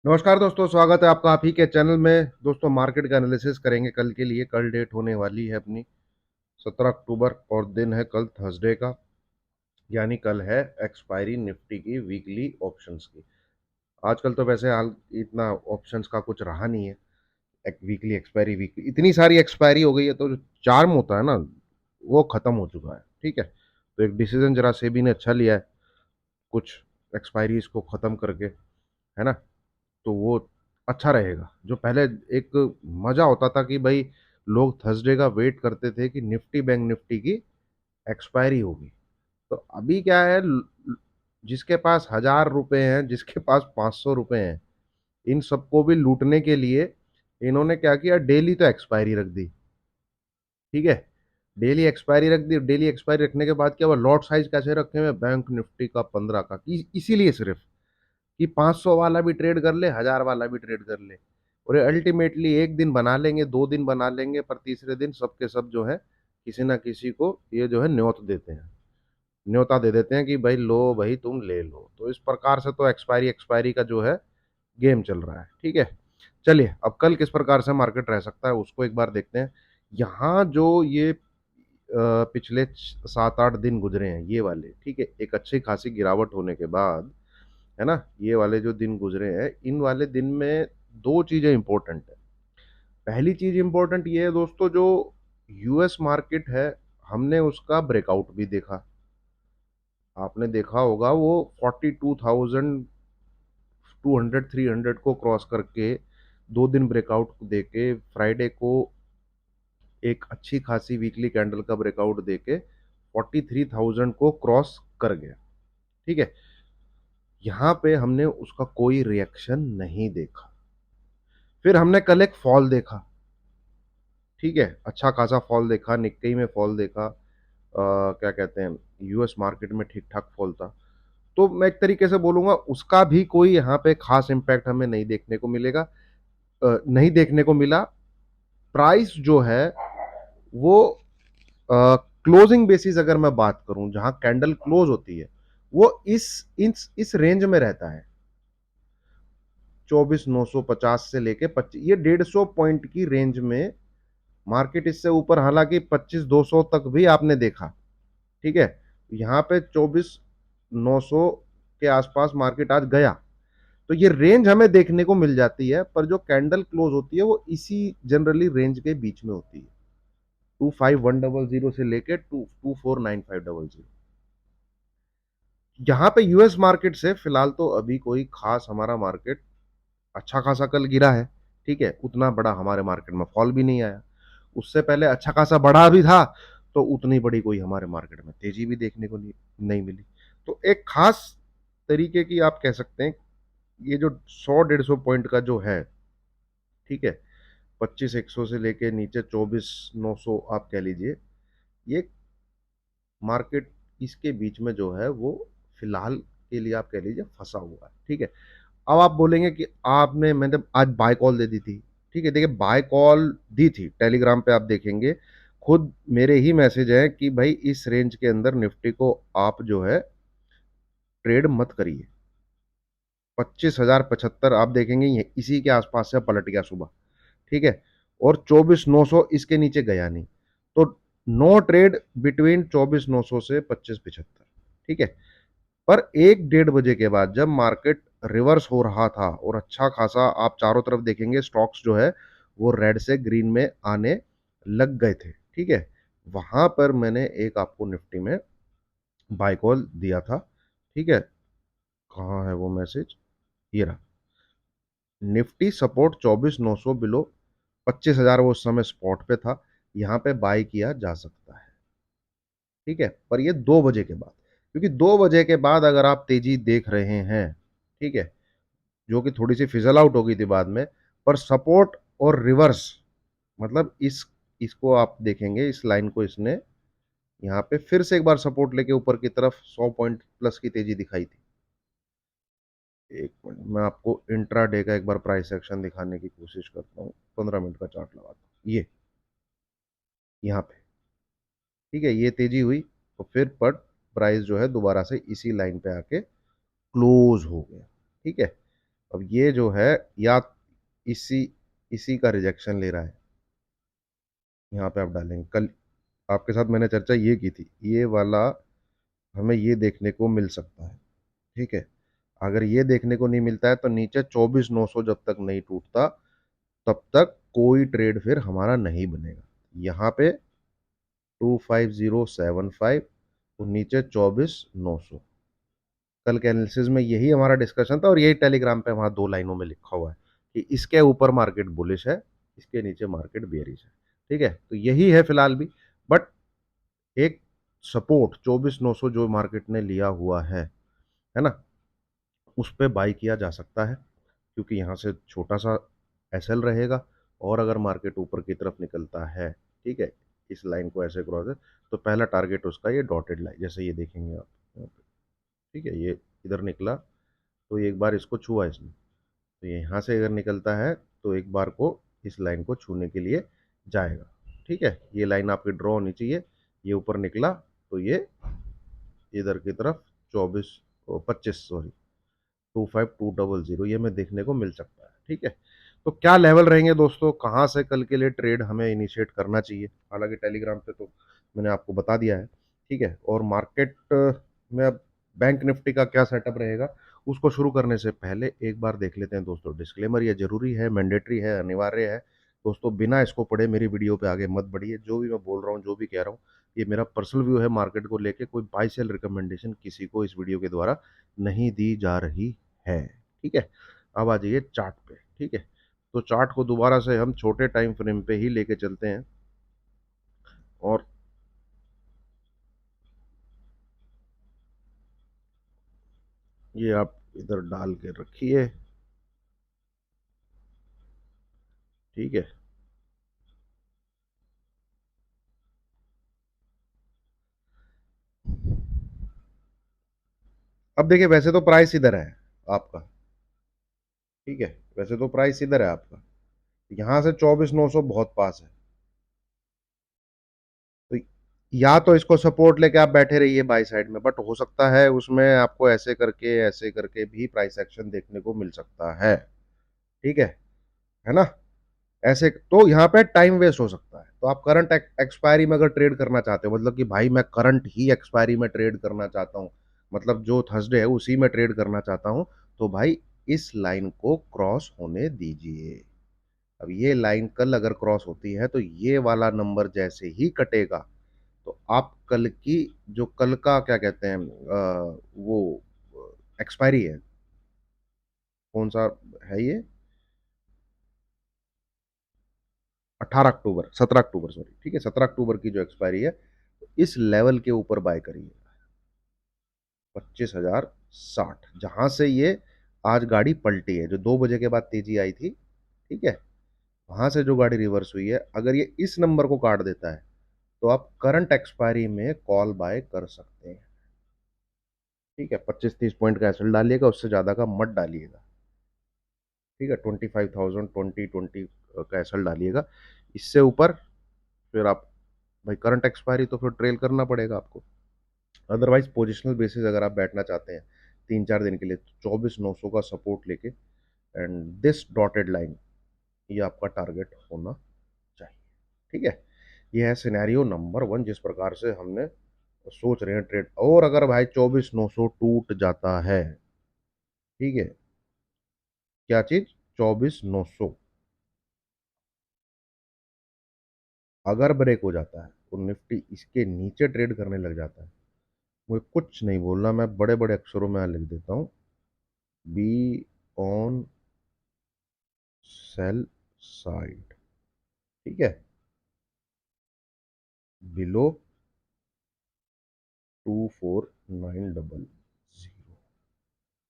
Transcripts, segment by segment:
नमस्कार दोस्तों, स्वागत है आपका आप ही के चैनल में। दोस्तों, मार्केट का एनालिसिस करेंगे कल के लिए। कल डेट होने वाली है अपनी 17 अक्टूबर और दिन है कल थर्सडे का, यानी कल है एक्सपायरी निफ्टी की वीकली ऑप्शंस की। आजकल तो वैसे हाल इतना ऑप्शंस का कुछ रहा नहीं है। एक वीकली एक्सपायरी, वीकली इतनी सारी एक्सपायरी हो गई है तो जो चार्म होता है ना, वो खत्म हो चुका है। ठीक है, तो एक डिसीजन जरा सेबी ने अच्छा लिया है, कुछ एक्सपायरीज को खत्म करके, है ना। तो वो अच्छा रहेगा। जो पहले एक मजा होता था कि भाई लोग थर्सडे का वेट करते थे कि निफ्टी बैंक निफ्टी की एक्सपायरी होगी। तो अभी क्या है, जिसके पास 1,000 रुपए हैं, जिसके पास 500 रुपए हैं, इन सबको भी लूटने के लिए इन्होंने क्या किया, डेली तो एक्सपायरी रख दी। ठीक है, डेली एक्सपायरी रख दी। डेली एक्सपायरी रखने के बाद क्या हुआ, लॉट साइज कैसे रखे हुए हैं बैंक निफ्टी का 15 का, इसीलिए सिर्फ कि 500 वाला भी ट्रेड कर ले, 1,000 वाला भी ट्रेड कर ले। और अल्टीमेटली एक दिन बना लेंगे, 2 दिन बना लेंगे, पर तीसरे दिन सब के सब जो है किसी ना किसी को ये जो है न्योत देते हैं, न्योता दे देते हैं कि भाई लो भाई तुम ले लो। तो इस प्रकार से तो एक्सपायरी एक्सपायरी का जो है गेम चल रहा है। ठीक है, चलिए अब कल किस प्रकार से मार्केट रह सकता है उसको एक बार देखते हैं। यहाँ जो ये पिछले 7-8 दिन गुजरे हैं ये वाले, ठीक है, एक अच्छी खासी गिरावट होने के बाद, है ना, ये वाले जो दिन गुजरे हैं, इन वाले दिन में दो चीजें इंपॉर्टेंट है। पहली चीज इंपॉर्टेंट ये है दोस्तों, जो यूएस मार्केट है, हमने उसका ब्रेकआउट भी देखा। आपने देखा होगा वो 42,200 300 को क्रॉस करके 2 दिन ब्रेकआउट दे के फ्राइडे को एक अच्छी खासी वीकली कैंडल का ब्रेकआउट दे के 43,000 को क्रॉस कर गया। ठीक है, यहां पे हमने उसका कोई रिएक्शन नहीं देखा। फिर हमने कल एक फॉल देखा। ठीक है, अच्छा खासा फॉल देखा, निक्केई में फॉल देखा, क्या कहते हैं, यूएस मार्केट में ठीक ठाक फॉल था। तो मैं एक तरीके से बोलूंगा उसका भी कोई यहाँ पे खास इम्पैक्ट हमें नहीं देखने को मिलेगा, नहीं देखने को मिला। प्राइस जो है वो क्लोजिंग बेसिस अगर मैं बात करूं, जहां कैंडल क्लोज होती है, वो इस रेंज में रहता है, 24,950 से लेके 25, ये 150 पॉइंट की रेंज में मार्केट। इससे ऊपर हालांकि 25,200 तक भी आपने देखा। ठीक है, यहाँ पे 24,900 के आसपास मार्केट आज गया। तो ये रेंज हमें देखने को मिल जाती है, पर जो कैंडल क्लोज होती है वो इसी जनरली रेंज के बीच में होती है, 25,100 से लेके 24,9500। यहाँ पे यूएस मार्केट से फिलहाल तो अभी कोई खास हमारा मार्केट, अच्छा खासा कल गिरा है। ठीक है, उतना बड़ा हमारे मार्केट में फॉल भी नहीं आया। उससे पहले अच्छा खासा बढ़ा भी था, तो उतनी बड़ी कोई हमारे मार्केट में तेजी भी देखने को नहीं मिली। तो एक खास तरीके की आप कह सकते हैं, ये जो 100-150 पॉइंट का जो है, ठीक है, 25,100 से लेके नीचे 24,900 आप कह लीजिए, ये मार्केट इसके बीच में जो है वो फिलहाल के लिए आप कह लीजिए फंसा हुआ है। ठीक है, अब आप बोलेंगे कि आपने, मैंने आज बाय कॉल दे दी थी। ठीक है, देखिए बाय कॉल दी थी, टेलीग्राम पे आप देखेंगे, खुद मेरे ही मैसेज है कि भाई इस रेंज के अंदर निफ्टी को आप जो है ट्रेड मत करिए। 25,075 आप देखेंगे इसी के आसपास से पलट गया सुबह। ठीक है, और 24,900 इसके नीचे गया नहीं। तो नो ट्रेड बिटवीन 24,900 से 25,75। ठीक है, पर 1-1:30 बजे के बाद जब मार्केट रिवर्स हो रहा था और अच्छा खासा आप चारों तरफ देखेंगे, स्टॉक्स जो है वो रेड से ग्रीन में आने लग गए थे। ठीक है, वहां पर मैंने एक आपको निफ्टी में बाय कॉल दिया था। ठीक है, कहाँ है वो मैसेज, ये रहा। निफ्टी सपोर्ट 24,900 बिलो 25,000, वो उस समय स्पॉट पे था, यहाँ पे बाय किया जा सकता है। ठीक है, पर ये 2 बजे के बाद, क्योंकि 2 बजे के बाद अगर आप तेजी देख रहे हैं, ठीक है, जो कि थोड़ी सी फिजल आउट हो गई थी बाद में, पर सपोर्ट और रिवर्स, मतलब इसको आप देखेंगे, इस लाइन को इसने यहाँ पे फिर से एक बार सपोर्ट लेके ऊपर की तरफ 100 पॉइंट प्लस की तेजी दिखाई थी। एक मिनट, मैं आपको इंट्रा डे का एक बार प्राइस एक्शन दिखाने की कोशिश करता हूँ, 15 मिनट का चार्ट लगाता हूँ। ये यहाँ पे, ठीक है, ये तेजी हुई, तो फिर पट प्राइस जो है दोबारा से इसी लाइन पे आके क्लोज हो गया। ठीक है, अब ये जो है, या इसी इसी का रिजेक्शन ले रहा है, यहाँ पे आप डालेंगे। कल आपके साथ मैंने चर्चा ये की थी, ये वाला हमें ये देखने को मिल सकता है। ठीक है, अगर ये देखने को नहीं मिलता है तो नीचे 24,900 जब तक नहीं टूटता तब तक कोई ट्रेड फिर हमारा नहीं बनेगा। यहाँ पे 25075 और नीचे 24,900। कल के एनालिसिस में यही हमारा डिस्कशन था और यही टेलीग्राम पे वहां 2 लाइनों में लिखा हुआ है कि इसके ऊपर मार्केट बुलिश है, इसके नीचे मार्केट बेयरिश है। ठीक है, तो यही है फिलहाल भी। बट एक सपोर्ट 24,900 जो मार्केट ने लिया हुआ है ना, उस पे बाई किया जा सकता है, क्योंकि यहाँ से छोटा सा एसएल रहेगा। और अगर मार्केट ऊपर की तरफ निकलता है, ठीक है, इस लाइन को ऐसे क्रॉस है, तो पहला टारगेट उसका ये डॉटेड लाइन, जैसे ये देखेंगे आप यहाँ पे, ठीक है, ये इधर निकला तो एक बार इसको छुआ इसने, तो यहाँ से अगर निकलता है तो एक बार को इस लाइन को छूने के लिए जाएगा। ठीक है, ये लाइन आपकी ड्रॉ होनी चाहिए। ये ऊपर निकला तो ये इधर की तरफ 25 25200 ये हमें देखने को मिल सकता है। ठीक है, तो क्या लेवल रहेंगे दोस्तों, कहाँ से कल के लिए ट्रेड हमें इनिशिएट करना चाहिए, हालांकि टेलीग्राम पे तो मैंने आपको बता दिया है। ठीक है, और मार्केट में अब बैंक निफ्टी का क्या सेटअप रहेगा, उसको शुरू करने से पहले एक बार देख लेते हैं दोस्तों डिस्क्लेमर। ये जरूरी है, मैंडेटरी है, अनिवार्य है दोस्तों। बिना इसको पढ़े मेरी वीडियो पे आगे मत बढ़िए। जो भी मैं बोल रहा हूँ, जो भी कह रहा हूँ, ये मेरा पर्सनल व्यू है मार्केट को लेके, कोई बाय सेल रिकमेंडेशन किसी को इस वीडियो के द्वारा नहीं दी जा रही है। ठीक है, अब आ जाइए चार्ट पे। ठीक है, तो चार्ट को दोबारा से हम छोटे टाइम फ्रेम पे ही लेके चलते हैं और ये आप इधर डाल के रखिए। ठीक है, अब देखिए, वैसे तो प्राइस इधर है आपका। ठीक है, वैसे तो प्राइस इधर है आपका, यहां से 24,900 बहुत पास है। तो या तो इसको सपोर्ट लेके आप बैठे रहिए बाई साइड में, बट हो सकता है उसमें आपको ऐसे करके भी प्राइस एक्शन देखने को मिल सकता है। ठीक है ना, ऐसे तो यहाँ पे टाइम वेस्ट हो सकता है। तो आप करंट एक्सपायरी में अगर ट्रेड करना चाहते हो, मतलब कि भाई मैं करंट ही एक्सपायरी में ट्रेड करना चाहता हूँ, मतलब जो थर्सडे है उसी में ट्रेड करना चाहता हूँ, तो भाई इस लाइन को क्रॉस होने दीजिए। अब ये लाइन कल अगर क्रॉस होती है तो ये वाला नंबर जैसे ही कटेगा, तो आप कल की, जो कल का क्या कहते हैं, वो एक्सपायरी है, कौन सा है ये, 18 अक्टूबर, 17 अक्टूबर सॉरी, ठीक है, 17 अक्टूबर की जो एक्सपायरी है, इस लेवल के ऊपर बाय करिए, 25,060, जहां से ये आज गाड़ी पलटी है, जो 2 बजे के बाद तेजी आई थी। ठीक है, वहां से जो गाड़ी रिवर्स हुई है, अगर ये इस नंबर को काट देता है तो आप करंट एक्सपायरी में कॉल बाय कर सकते हैं। ठीक है, 25-30 पॉइंट का एसएल डालिएगा, उससे ज्यादा का मत डालिएगा। ठीक है, 25,000 2020 का एसएल डालिएगा। इससे ऊपर फिर आप, भाई करंट एक्सपायरी तो फिर ट्रेल करना पड़ेगा आपको। अदरवाइज पोजिशनल बेसिस अगर आप बैठना चाहते हैं 3-4 दिन के लिए, तो 24,900 का सपोर्ट लेके एंड दिस डॉटेड लाइन, ये आपका टारगेट होना चाहिए। ठीक है, ये है सिनेरियो नंबर 1 जिस प्रकार से हमने सोच रहे हैं ट्रेड। और अगर भाई 24,900 टूट जाता है, ठीक है, क्या चीज, 24,900 अगर ब्रेक हो जाता है तो निफ्टी इसके नीचे ट्रेड करने लग जाता है, मुझे कुछ नहीं बोलना, मैं बड़े बड़े अक्षरों में लिख देता हूँ, बी ऑन सेल साइड। ठीक है, बिलो 24,900,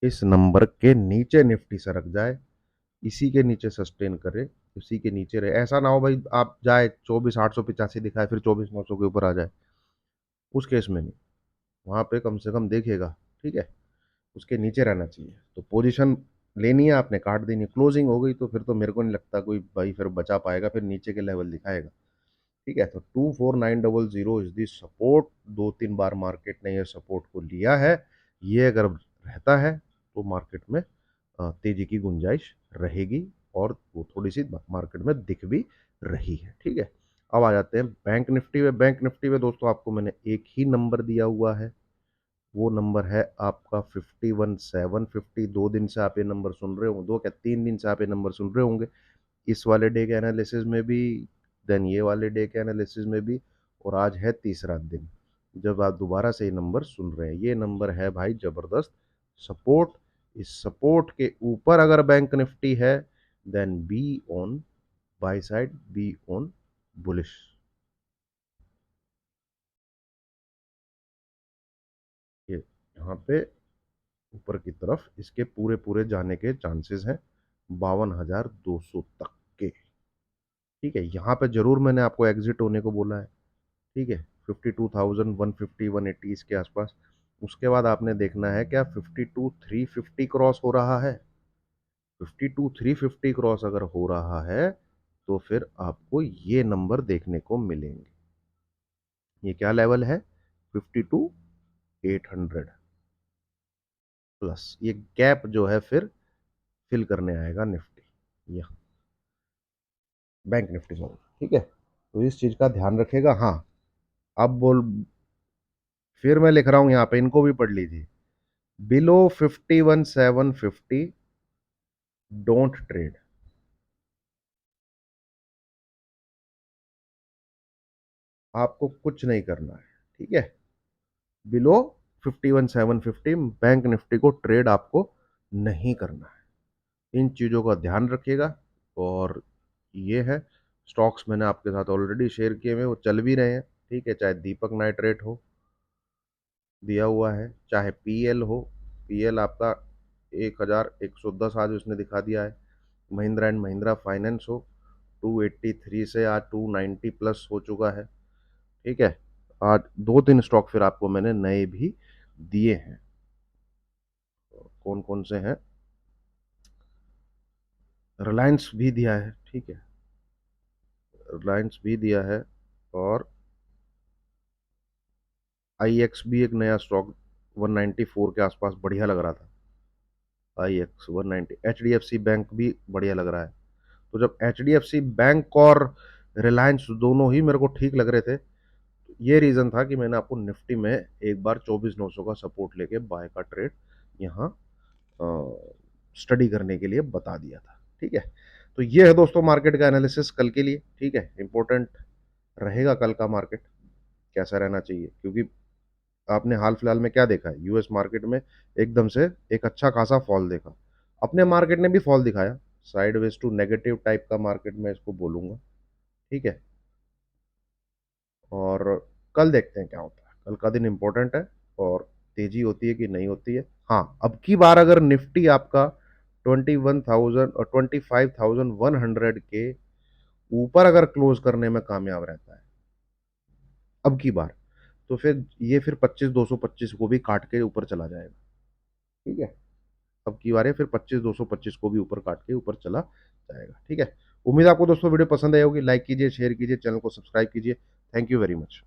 इस नंबर के नीचे निफ्टी सरक जाए, इसी के नीचे सस्टेन करे, उसी के नीचे रहे। ऐसा ना हो भाई आप जाए 24,885 दिखाए फिर 24,900 के ऊपर आ जाए, उस केस में नहीं, वहां पे कम से कम देखेगा। ठीक है, उसके नीचे रहना चाहिए। तो पोजीशन लेनी है आपने, काट देनी, क्लोजिंग हो गई तो फिर तो मेरे को नहीं लगता कोई भाई फिर बचा पाएगा, फिर नीचे के लेवल दिखाएगा। ठीक है, तो 24,900 is the support. 2-3 bar market ने ये सपोर्ट को लिया है, ये अगर रहता है तो मार्केट में तेजी की गुंजाइश रहेगी और वो थोड़ी सी मार्केट में दिख भी रही है। ठीक है, अब आ जाते हैं बैंक निफ्टी में। बैंक निफ्टी में दोस्तों आपको मैंने एक ही नंबर दिया हुआ है, वो नंबर है आपका 51,750। 2 दिन से आप ये नंबर सुन रहे होंगे, 2 क्या 3 दिन से आप ये नंबर सुन रहे होंगे, इस वाले डे के एनालिसिस में भी, देन ये वाले डे के एनालिसिस में भी, और आज है तीसरा दिन जब आप दोबारा से ये नंबर सुन रहे हैं। ये नंबर है भाई जबरदस्त सपोर्ट। इस सपोर्ट के ऊपर अगर बैंक निफ्टी है, then be on buy side, be on bullish. ये यहाँ पे ऊपर की तरफ इसके पूरे पूरे जाने के चांसेस हैं 52,200 तक के। ठीक है, यहाँ पे जरूर मैंने आपको एग्जिट होने को बोला है। ठीक है, 52,150 180 इसके आसपास। उसके बाद आपने देखना है क्या 52,350 क्रॉस हो रहा है। 52,350 क्रॉस अगर हो रहा है तो फिर आपको ये नंबर देखने को मिलेंगे। ये क्या लेवल है, 52,800 प्लस। ये गैप जो है फिर फिल करने आएगा निफ्टी, यहाँ बैंक निफ्टी में। ठीक है, तो इस चीज का ध्यान रखेगा। हाँ, अब बोल, फिर मैं लिख रहा हूं यहाँ पे, इनको भी पढ़ लीजिए। Below 51,750 don't trade. आपको कुछ नहीं करना है। ठीक है, बिलो 51,750 बैंक निफ्टी को ट्रेड आपको नहीं करना है। इन चीज़ों का ध्यान रखिएगा। और ये है, स्टॉक्स मैंने आपके साथ ऑलरेडी शेयर किए हुए, वो चल भी रहे हैं। ठीक है, चाहे दीपक नाइट्रेट हो, दिया हुआ है, चाहे पीएल हो, पीएल आपका 1,110 आज उसने दिखा दिया है। महिंद्रा एंड महिंद्रा फाइनेंस हो, 283 से आज 290 प्लस हो चुका है। ठीक है, आज 2-3 स्टॉक फिर आपको मैंने नए भी दिए हैं। कौन कौन से हैं, रिलायंस भी दिया है। ठीक है, रिलायंस भी दिया है, और आईएक्स भी एक नया स्टॉक 194 के आसपास बढ़िया लग रहा था। आईएक्स 190, एचडीएफसी बैंक भी बढ़िया लग रहा है। तो जब एचडीएफसी बैंक और रिलायंस दोनों ही मेरे को ठीक लग रहे थे, ये रीजन था कि मैंने आपको निफ्टी में एक बार 24,900 का सपोर्ट लेके बाय का ट्रेड यहाँ स्टडी करने के लिए बता दिया था। ठीक है, तो ये है दोस्तों मार्केट का एनालिसिस कल के लिए। ठीक है, इंपॉर्टेंट रहेगा कल का मार्केट कैसा रहना चाहिए, क्योंकि आपने हाल फिलहाल में क्या देखा है, यूएस मार्केट में एकदम से एक अच्छा खासा फॉल देखा। अपने मार्केट ने भी फॉल दिखाया, साइडवेज टू नेगेटिव टाइप का मार्केट में इसको बोलूंगा। ठीक है, और कल देखते हैं क्या होता है। कल का दिन इंपॉर्टेंट है, और तेजी होती है कि नहीं होती है। हाँ, अब की बार अगर निफ्टी आपका 21,000 और 25,100 के ऊपर अगर क्लोज करने में कामयाब रहता है अब की बार, तो फिर ये फिर 25,225 को भी काट के ऊपर चला जाएगा। ठीक है, अब की बार है फिर 25,225 को भी ऊपर काट के ऊपर चला जाएगा। ठीक है, उम्मीद है आपको दोस्तों वीडियो पसंद आई होगी। लाइक कीजिए, शेयर कीजिए, चैनल को सब्सक्राइब कीजिए। Thank you very much.